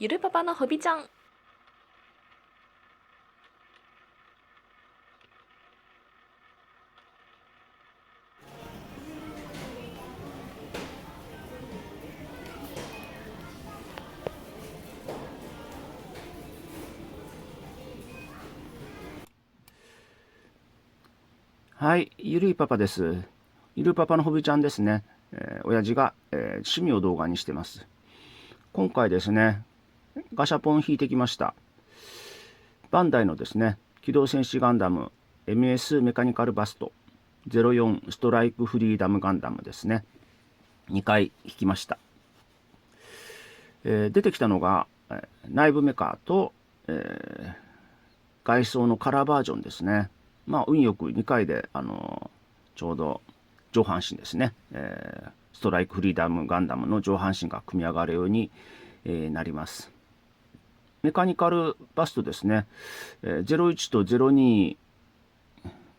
ゆるパパのほびちゃん。はい、ゆるいパパです。ゆるパパのほびちゃんですね。親父が、趣味を動画にしてます。今回ですね、ガシャポン引いてきました。バンダイのですね、機動戦士ガンダム MS メカニカルバスト04ストライクフリーダムガンダムですね。2回引きました。出てきたのが、内部メカと、外装のカラーバージョンですね。まあ運よく2回で、ちょうど上半身ですね、ストライクフリーダムガンダムの上半身が組み上がるように、なります。メカニカルバストですね、01と02、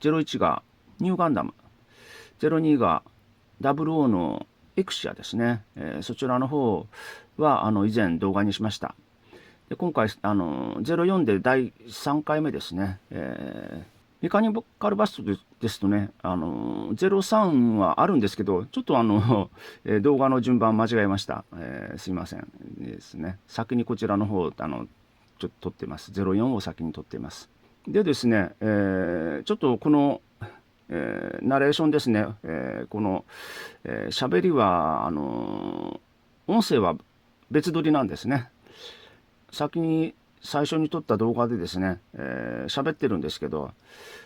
01がニューガンダム、02が00のエクシアですね、そちらの方は以前動画にしました。で今回04で第3回目ですね、メカニカルバストですとね、03はあるんですけど、ちょっと動画の順番間違えました。すいませんですね。先にこちらの方、ちょっと撮ってます。04を先に撮っています。でですね、ちょっとこの、ナレーションですね、この喋りは、音声は別撮りなんですね。先に最初に撮った動画でですね、喋ってるんですけど、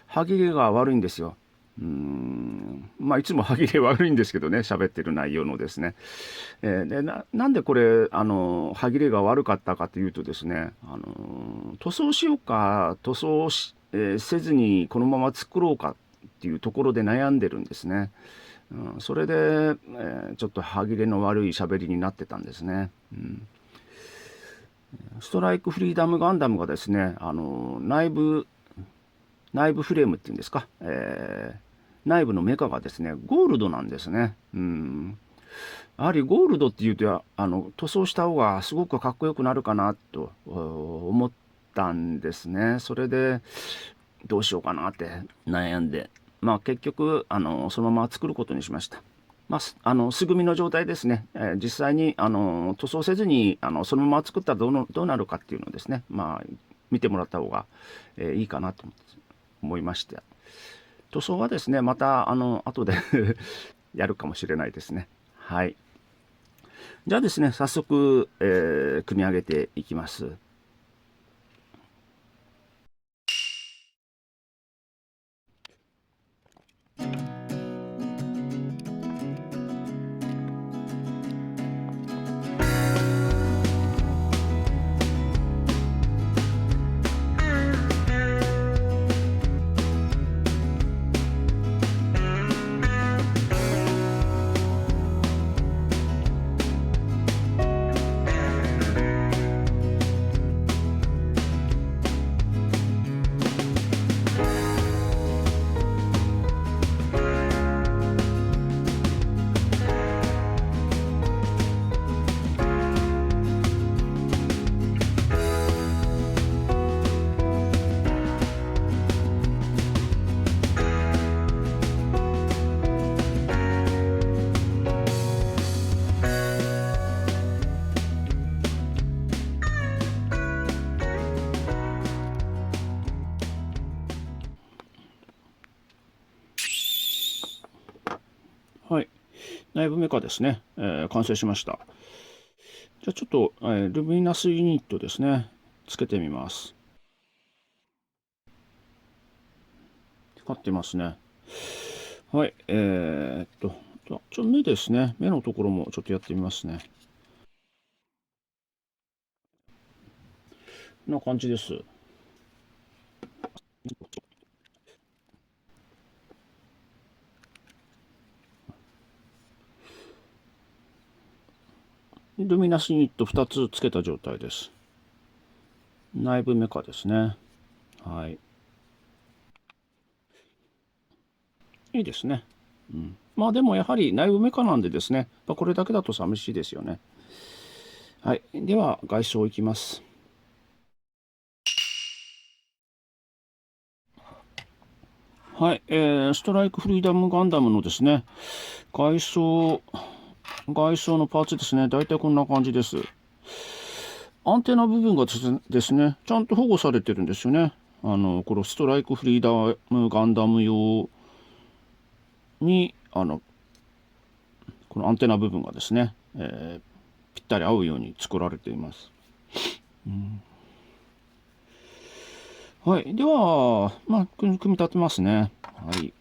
歯切れが悪いんですよ。まあいつも歯切れ悪いんですけどね、喋ってる内容のですね。でなんでこれ歯切れが悪かったかというとですね、塗装しようか塗装し、せずにこのまま作ろうかっていうところで悩んでるんですね。それで、ちょっと歯切れの悪い喋りになってたんですね。ストライクフリーダムガンダムがですね、内部フレームっていうんですか、内部のメカがですね、ゴールドなんですね。やはりゴールドっていうと、塗装した方がすごくかっこよくなるかなと思ったんですね。それで、どうしようかなって悩んで、まあ結局、そのまま作ることにしました。まあ、素組みの状態ですね、実際に塗装せずにそのまま作ったらどうなるかっていうのをですね、まあ、見てもらった方が、いいかなと思いまして、塗装はですね、また後でやるかもしれないですね。はい。じゃあですね、早速、組み上げていきます。はい。内部メカですね、完成しました。じゃあちょっと、ルミナスユニットですね、つけてみます。光ってますね。はい。目ですね。目のところもちょっとやってみますね。こんな感じです。ルミナスユニット2つつけた状態です。内部メカですね。はい。いいですね。まあでもやはり内部メカなんでですね、これだけだと寂しいですよね。はい。では、外装いきます。はい。ストライクフリーダムガンダムのですね、外装のパーツですね。大体こんな感じです。アンテナ部分がですね、ちゃんと保護されてるんですよね。このストライクフリーダムガンダム用に、このアンテナ部分がですね、ぴったり合うように作られています。はい。では、組み立てますね。はい。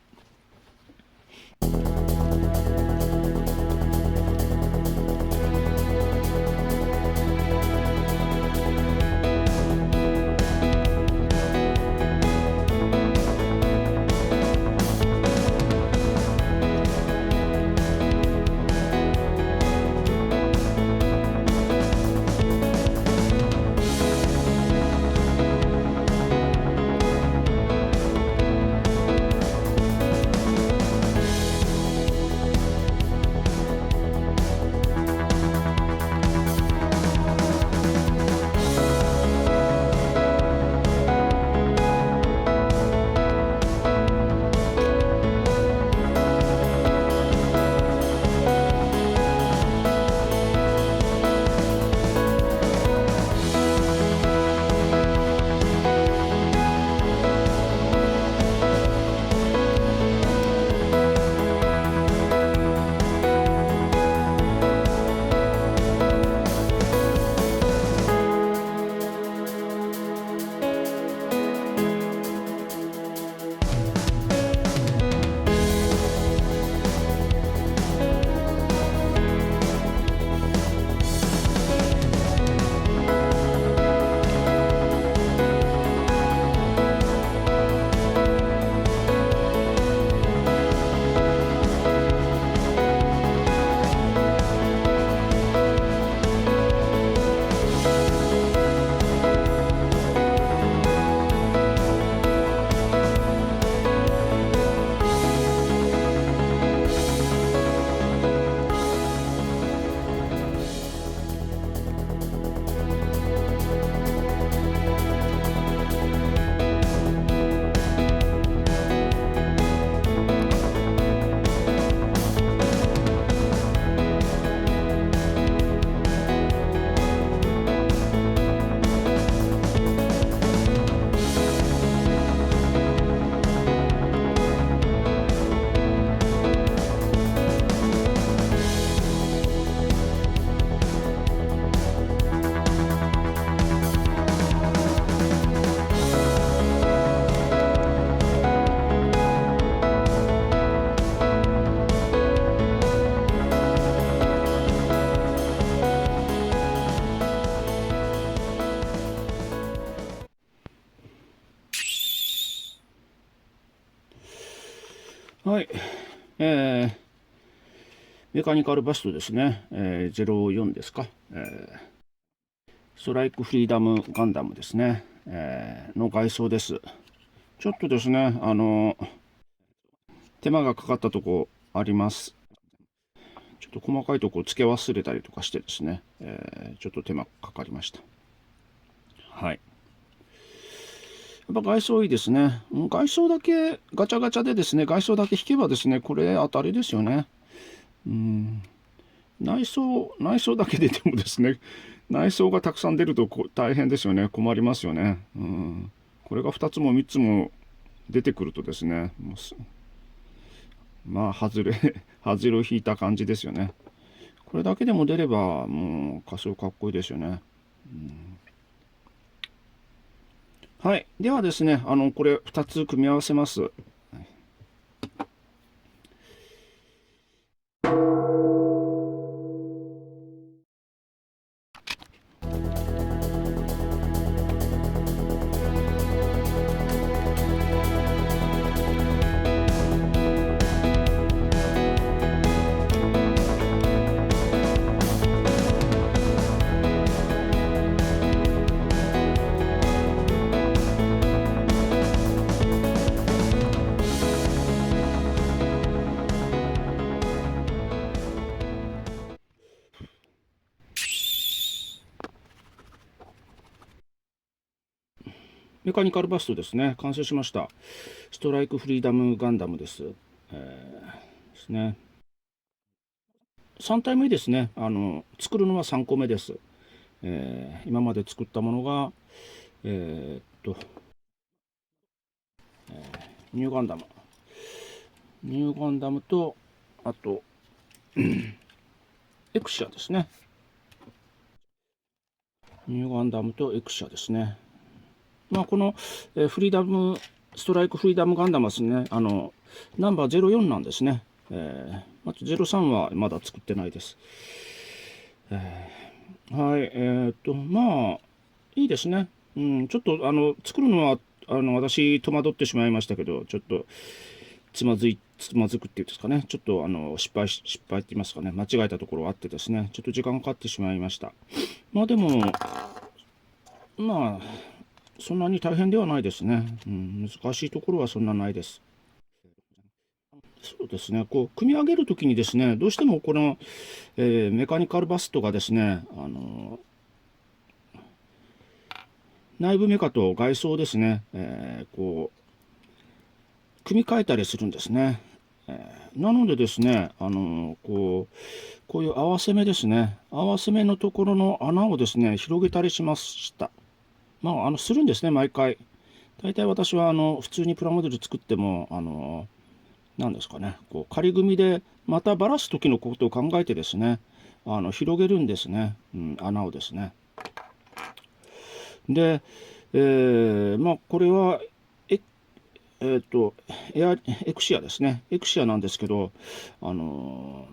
はい。メカニカルバストですね。04ですか。ストライクフリーダムガンダムですね。の外装です。ちょっとですね、手間がかかったとこあります。ちょっと細かいとこ付け忘れたりとかしてですね、ちょっと手間かかりました。はい。やっぱ外装いいですね。外装だけガチャガチャでですね、外装だけ引けばですね、これ当たりですよね。内装だけ出てもですね、内装がたくさん出ると大変ですよね。困りますよね。これが2つも3つも出てくるとですね、外れを引いた感じですよね。これだけでも出れば、もう仮装かっこいいですよね。はい。ではですね、これ2つ組み合わせます。メカニカルバストですね。完成しました。ストライクフリーダムガンダムです。ですね。3体目ですね。作るのは3個目です。今まで作ったものが、ニューガンダム。ニューガンダムと、あと、エクシアですね。ニューガンダムとエクシアですね。まあ、この、フリーダム、ストライクフリーダムガンダムはですね、ナンバー04なんですね。あと03はまだ作ってないです。はい、まあ、いいですね。ちょっと、作るのは、私、戸惑ってしまいましたけど、ちょっと、つまずくっていうんですかね、ちょっと、失敗って言いますかね、間違えたところがあってですね、ちょっと時間かかってしまいました。まあ、でも、まあ、そんなに大変ではないですね。難しいところはそんなないです。そうですね、こう組み上げるときにですね、どうしてもこの、メカニカルバストがですね、内部メカと外装ですね、こう組み替えたりするんですね。なのでですね、こういう合わせ目ですね、合わせ目のところの穴をですね、広げたりしました。まあ、するんですね、毎回。大体私は普通にプラモデル作っても、何ですかね、こう仮組みでまたばらす時のことを考えてですね、広げるんですね、穴をですね。で、まあ、これはエクシアですね。エクシアなんですけど、ニュ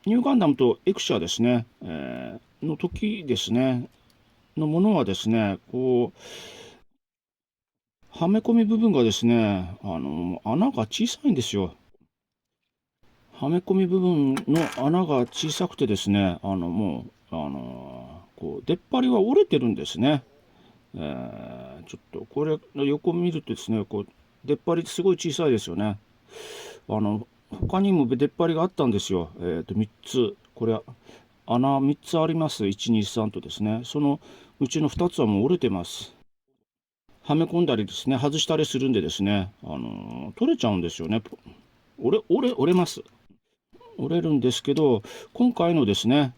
ーガンダムとエクシアですね、の時ですね、のものはですね、こう、はめ込み部分がですね、穴が小さいんですよ。はめ込み部分の穴が小さくてですね、もう、こう、出っ張りは折れてるんですね。ちょっと、これ、横見るとですね、こう、出っ張りってすごい小さいですよね。他にも出っ張りがあったんですよ。3つ。これ、穴3つあります。1、2、3とですね。そのうちの2つはもう折れてます。はめ込んだりですね、外したりするんでですね、取れちゃうんですよね。折れます。折れるんですけど、今回のですね、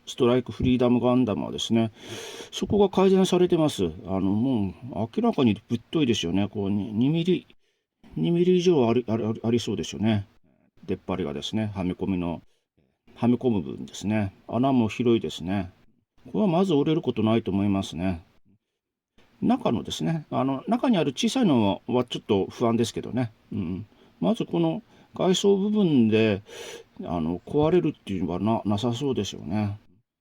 ストライクフリーダムガンダムはですね、そこが改善されてます。もう明らかにぶっといですよね。こう2ミリ、2ミリ以上ありそうですよね。出っ張りがですね、はめ込む部分ですね。穴も広いですね。これはまず折れることないと思いますね。中のですね、中にある小さいのはちょっと不安ですけどね。まずこの外装部分で壊れるっていうのはなさそうですよね。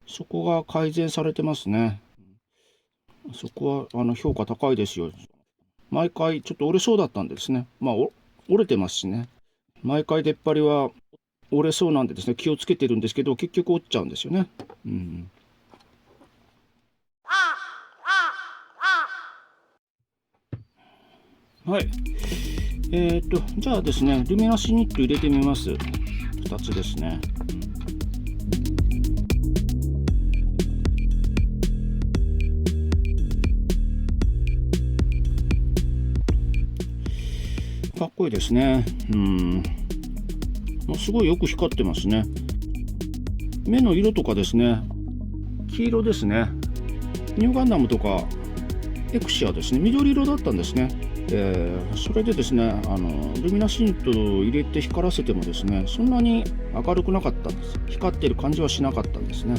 そこが改善されてますね。そこは評価高いですよ。毎回ちょっと折れそうだったんですね。まあ折れてますしね。毎回出っ張りは折れそうなんでですね、気をつけてるんですけど、結局折っちゃうんですよね。はい。じゃあですね、ルミナスニット入れてみます。2つですね。かっこいいですね。すごいよく光ってますね。目の色とかですね、黄色ですね。ニューガンダムとかエクシアですね、緑色だったんですね。それでですね、ルミナスニットを入れて光らせてもですね、そんなに明るくなかったんです。光ってる感じはしなかったんですね。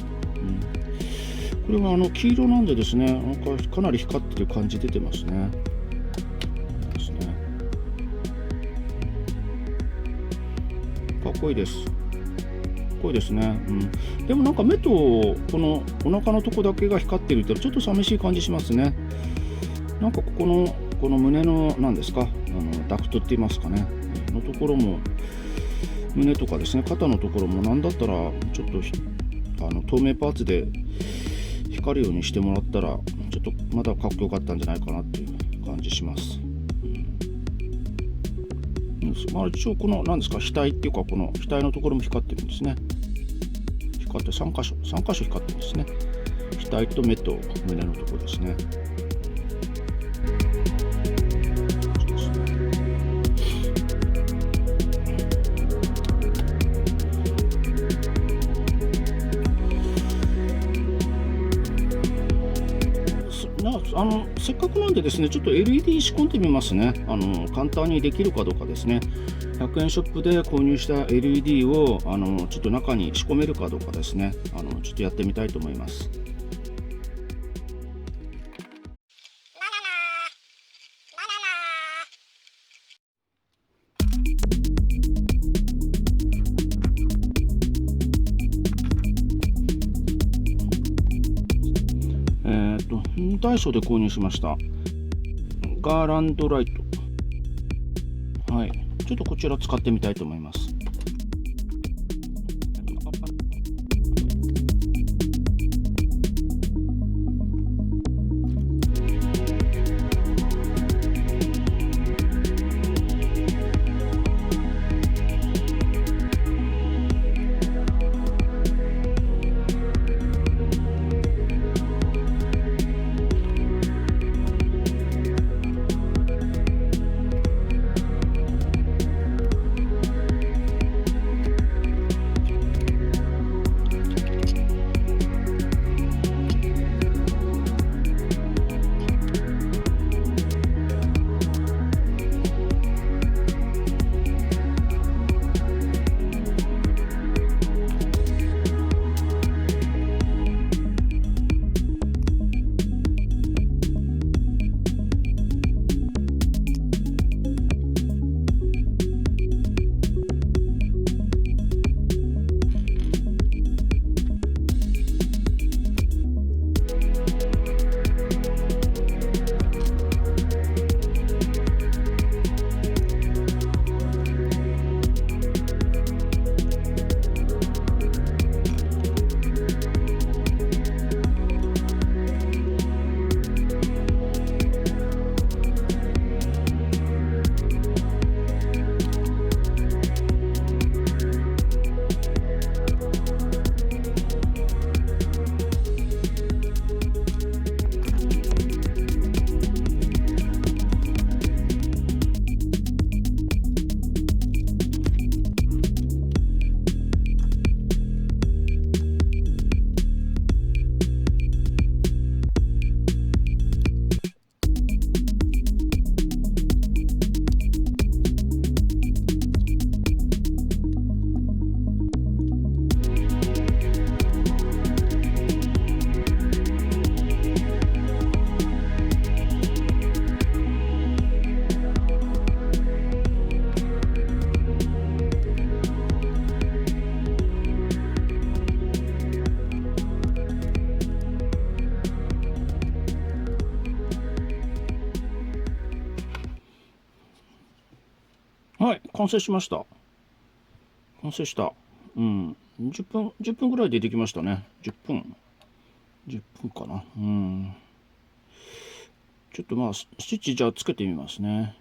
これは黄色なんでですね、なんかかなり光ってる感じ出てますね。かっこいいです。かっこいいですね。でもなんか目とこのお腹のとこだけが光ってるってちょっと寂しい感じしますね。なんかこの胸の何ですか、ダクトって言いますかね、のところも胸とかですね、肩のところもなんだったらちょっと透明パーツで光るようにしてもらったらちょっとまだかっこよかったんじゃないかなっていう感じします。まあ、一応この何ですか、額っていうかこの額のところも光ってるんですね。光って3箇所光ってるんですね。額と目と胸のところですね。せっかくなんでですね、ちょっと LED 仕込んでみますね。簡単にできるかどうかですね。100円ショップで購入した LED をちょっと中に仕込めるかどうかですね。ちょっとやってみたいと思います。ダイソーで購入しましたガーランドライト。はい、ちょっとこちら使ってみたいと思います。はい、完成しました。完成した。10分ぐらいでできましたね。10分かな。ちょっとまあ、スイッチじゃあつけてみますね。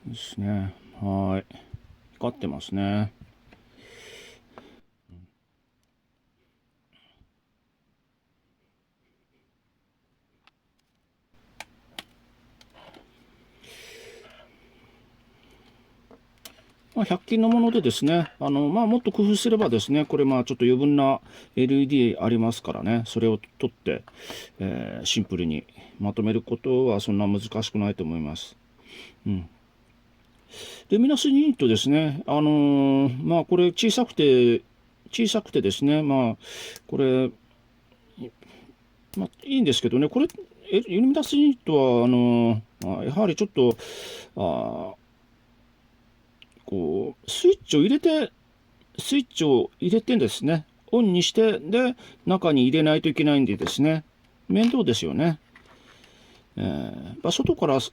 ですね。はい。光ってますね。100均のものでですね、もっと工夫すればですね、これちょっと余分な LED ありますからね、それを取って、シンプルにまとめることはそんな難しくないと思います。ルミナスユニットですね、これ小さくてですね、これ、いいんですけどね、これ、ルミナスユニットは、やはりちょっと、こうスイッチを入れてですね、オンにして、で、中に入れないといけないんでですね、面倒ですよね。外からス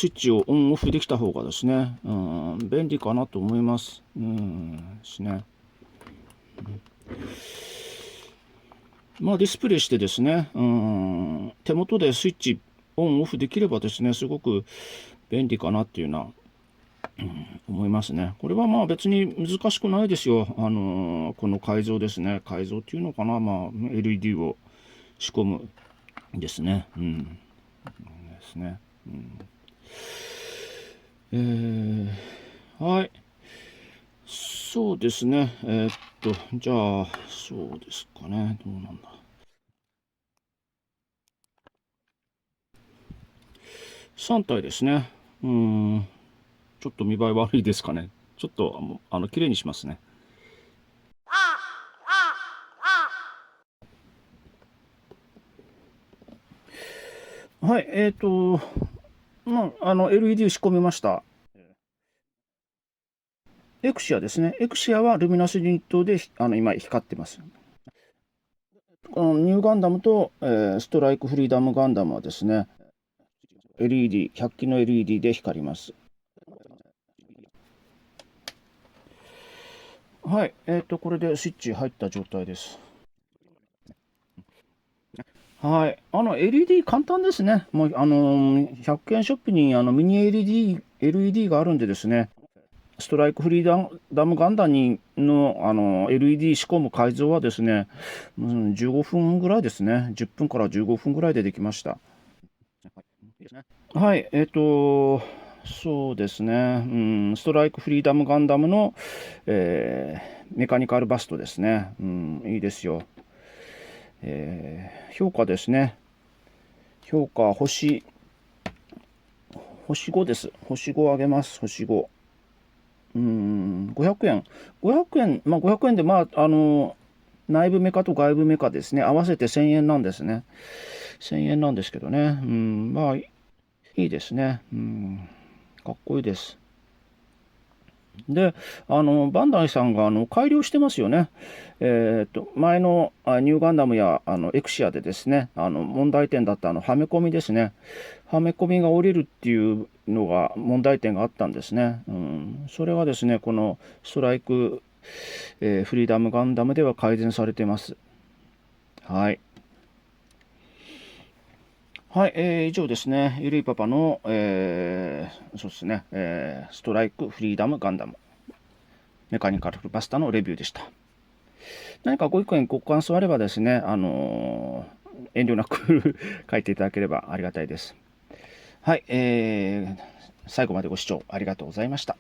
イッチをオンオフできた方がですね、便利かなと思います。ですね。ディスプレイしてですね、手元でスイッチオンオフできればですね、すごく便利かなっていうような、思いますね。これはまあ別に難しくないですよ。この改造ですね。改造っていうのかな。まあ LED を仕込むですね。ですね。はい。そうですね。じゃあ、そうですかね。どうなんだ。3体ですね。ちょっと見栄え悪いですかね。ちょっと、綺麗にしますね。はい、LED 仕込みました。エクシアですね。エクシアはルミナスユニットで、今光ってます。このニューガンダムと、ストライクフリーダムガンダムはですね、LED、100均の LED で光ります。はい、これでスイッチ入った状態です。はい、LED 簡単ですね。もう、100円ショップにミニ LED があるんでですね、ストライクフリーダムガンダムの、LED 仕込む改造はですね、15分ぐらいですね。10分から15分ぐらいでできました。はい、そうですね、ストライクフリーダムガンダムの、メカニカルバストですね。いいですよ。評価ですね。評価星5です。星5あげます。星5。500円。500円、まあ500円で、内部メカと外部メカですね。合わせて1000円なんですね。1000円なんですけどね。まあ、いいですね。かっこいいです。で、バンダイさんが改良してますよね。前のニューガンダムやエクシアでですね、問題点だったはめ込みですね。はめ込みが降りるっていうのが問題点があったんですね。それはですね、このストライク、フリーダムガンダムでは改善されてます。はい。はい、以上ですね。ゆるいパパの、そうですね、ストライクフリーダムガンダムメカニカルバスタのレビューでした。何かご意見、ご感想あればですね、遠慮なく書いていただければありがたいです。はい、最後までご視聴ありがとうございました。